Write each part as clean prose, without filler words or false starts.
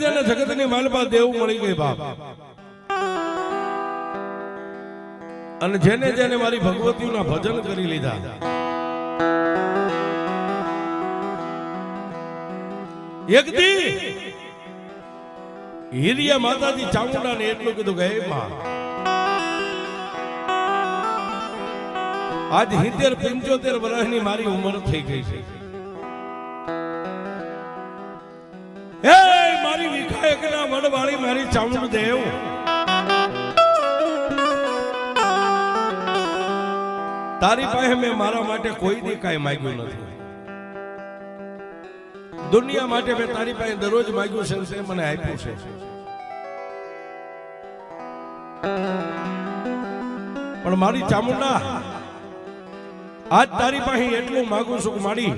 જેને જગતની માલપા દેવ મળી ગઈ બાપ, અને જેને જેને મારી ભગવતીના ભજન કરી લીધા, એક દી હિરિયા માતાજી ચામુંડાને એટલું કીધું કે હે માં, આજ 70-75 વર્ષની મારી ઉંમર થઈ ગઈ છે, હે મારી વિખાયકના વડવાળી મારી ચામુંડ દેવ, તારી પાસે મેં મારા માટે કોઈ દી કાંઈ માંગ્યું નથી, દુનિયા માટે મેં તારી પાસે દરરોજ માંગ્યું છે, તે મને આપ્યું છે, પણ મારી ચામુંડા આજ તારી પાસે એટલું માંગુ છું કે મારી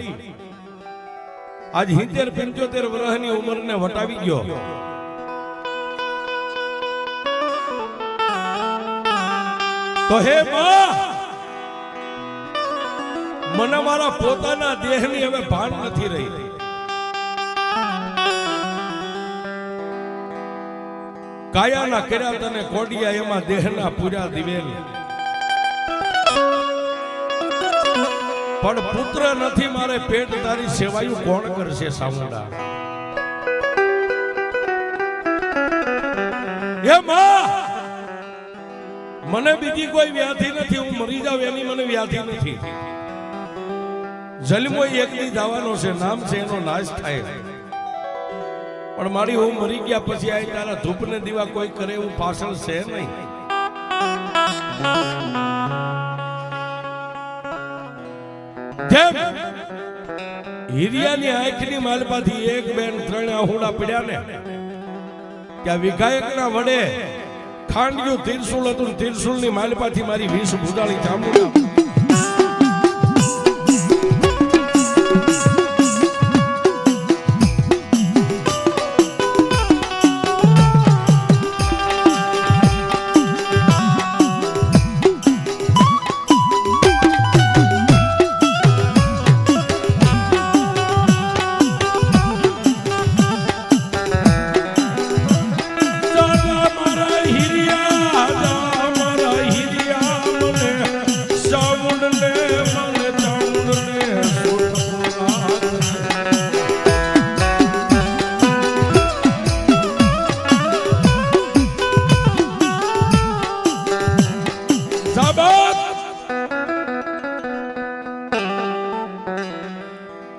આજ 70-75 વર્ષની ઉંમરને વટાવી ગયો, તો હે માં, મને મારા પોતાના દેહની હવે ભાન નથી રહી, કાયાના કર્યા તને કોડિયા, એમાં દેહના પૂરા દિવેલ, પણ પુત્ર નથી મારે પેટ, તારી સેવાયું કોણ કરશે સામુંડા? એ માં, મને બીજી કોઈ વ્યાધિ નથી, હું મરી જાવ એની મને વ્યાધિ નથી, જન્મો એક દી જવાનો છે, નામ છે એનો નાશ થાય, પણ મારી હું મરી ગયા પછી આ તારા ધૂપ ને દીવા કોઈ કરે એવું પાછળ છે નહીં, જેમ હિરિયાની આંખની માલપાથી 1, 2, 3 આહુડા પડ્યા ને, ત્યાં વિઘાયકના વડે ખાંડ્યું તિરસુલ હતું, તિરસુલની માલપાથી મારી 20 ભૂજાળી ચામુંડા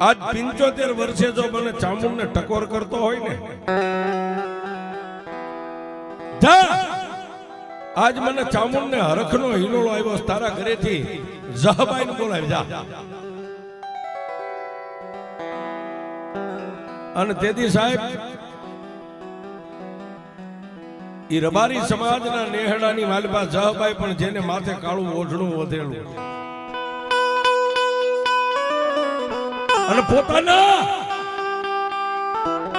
આજ 75 વર્ષે જો મને ચામુંડ ને ટકોર કરતો હોય ને, આજ મને ચામુંડ ને હરખનો હિલોળો આવ્યો, તારા ઘરેથી જહબાઈ બોલાવી જા, અને તેથી સાહેબ ઈ રબારી સમાજના નેહડાની માલપા જહબાઈ પણ જેને માથે કાળું ઓઢણું વધેલું અને પોતાના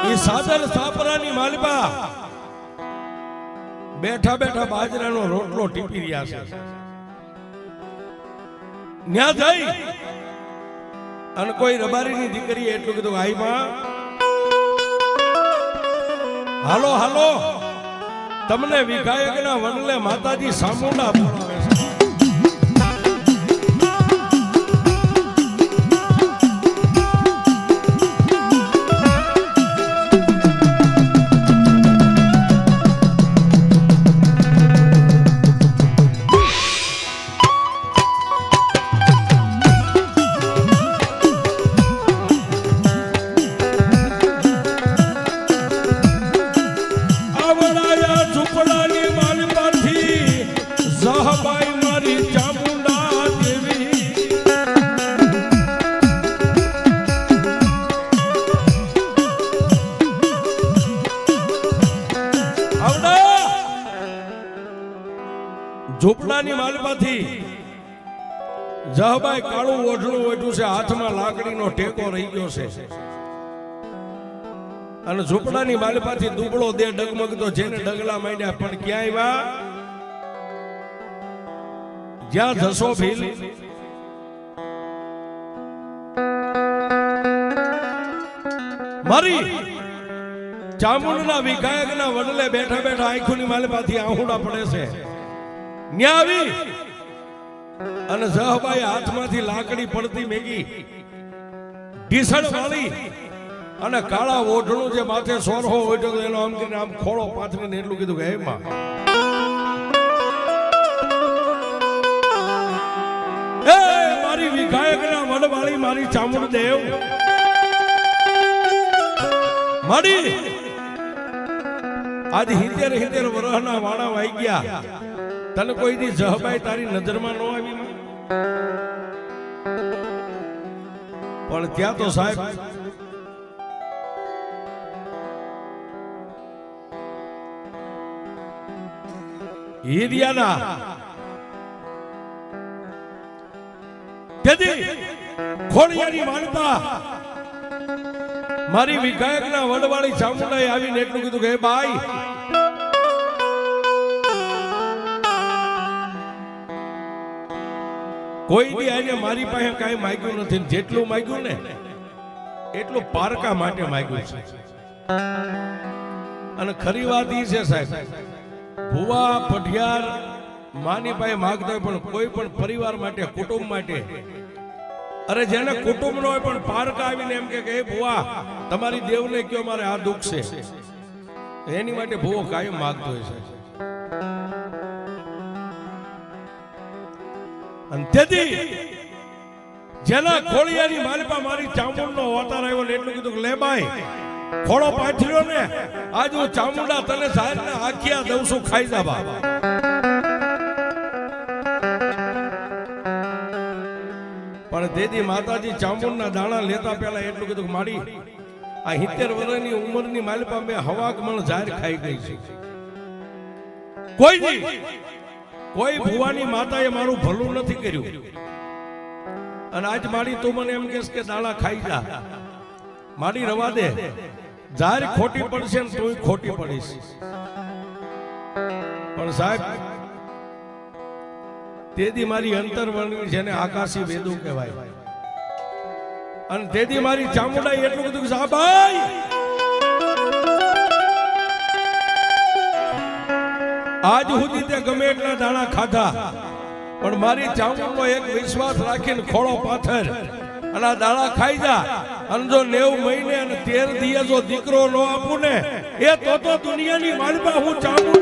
ઈ સાદર સાપરાની માલપા બેઠા બેઠા બાજરાનો રોટલો ટીપી રહ્યા છે, ન્યા જઈ અને કોઈ રબારીની દીકરીએ એટલું કીધું, આઈ માં, હાલો હાલો, તમને વિઘાયકના વડલે માતાજી ચામુંડા બોલાવે છે, ઝૂંપડાની માલમાંથી જહબાઈ કાળું ઓઢણું ઓઢ્યું છે, હાથમાં લાકડીનો ટેકો રહી ગયો છે, અને ઝૂંપડાની માલમાંથી દુબળો દે ડગમગતો, જેને ડગલા માંડ્યા પણ ક્યાંય વા જ્યાં જશો ભીલ મારી ચામુંડના વિઘાયકના વડલે બેઠા બેઠા આંખોની માલપાથી આહુડા પડે છે ન્યા આવી અને જહબાઈ હાથમાંથી લાકડી પડતી મેગી ઢીસણ વાળી અને કાળા ઓઢણું જે માથે સોરહો ઓઢ્યો તો એનો આમ કરીને આમ ખોળો પાથરીને એટલું કીધું કે હે માં એ મારી વિઘાયકના વડવાળી મારી ચામુંડ દેવ માડી આજ 70 વર્ષના વાણા વાઈ ગયા તને કોઈ દી જહબાઈ તારી નજરમાં ન આવી પણ ત્યાં તો સાહેબ હીરિયાના તેથી ખોડિયાની માનતા મારી વિઘાયકના વડવાળી ચામુંડાએ આવીને એટલું કીધું કે બાઈ કોઈ દી આને મારી પાસે કાંઈ માંગ્યું નથી જેટલું માંગ્યું ને એટલું પારકા માટે માંગ્યું છે અને ખરી વાત એ છે સાહેબ ભુવા પઢિયાર માની પાસે માંગતા હોય પણ કોઈ પણ પરિવાર માટે કુટુંબ માટે અરે જેને કુટુંબ નો હોય પણ પારકા આવીને એમ કે હે ભુવા તમારી દેવને કયો મારે આ દુઃખ છે એની માટે ભુવો કાયમ માંગતો હોય છે અને તેથી જેના ખોળિયાની માલપા મારી ચામુંડનો અવતાર આવ્યો ને એટલું કીધું કે લે બાઈ ખોળો પાથર્યો ને આજ હું ચામુંડા તને જાહેર ને આખિયા દઉં છું ખાઈ જા બા પણ દેદી માતાજી ચામુંડના દાણા લેતા પહેલા એટલું કીધું કે માડી આ 70 વર્ષની ઉંમરની માલપા મેં હવાક મણ જાહેર ખાઈ ગઈ છે કોઈ નહીં કોઈ ભુવાની માતાએ મારું ભલું નથી કર્યું અને આજ માડી તું મને એમ કહેશ કે દાણા ખાઈ જા માડી રવા દે જાહેર ખોટી પડશે ને તું ખોટી પડીશ પણ સાહેબ તેદી મારી અંતરવર્ણી જેને આકાશી વેદો કહેવાય અને તેદી મારી ચામુંડાએ એટલું કીધું કે સાહેબાઈ આજ સુધી તે ગમે એટલા દાણા ખાધા પણ મારી ચામુંડનો એક વિશ્વાસ રાખીને ખોળો પાથર અને આ દાણા ખાઈ જા અને જો 90 મહિને અને 13 દિવસ જો દીકરો ન આપું ને એ તો દુનિયાની માલપા હું ચામુંડ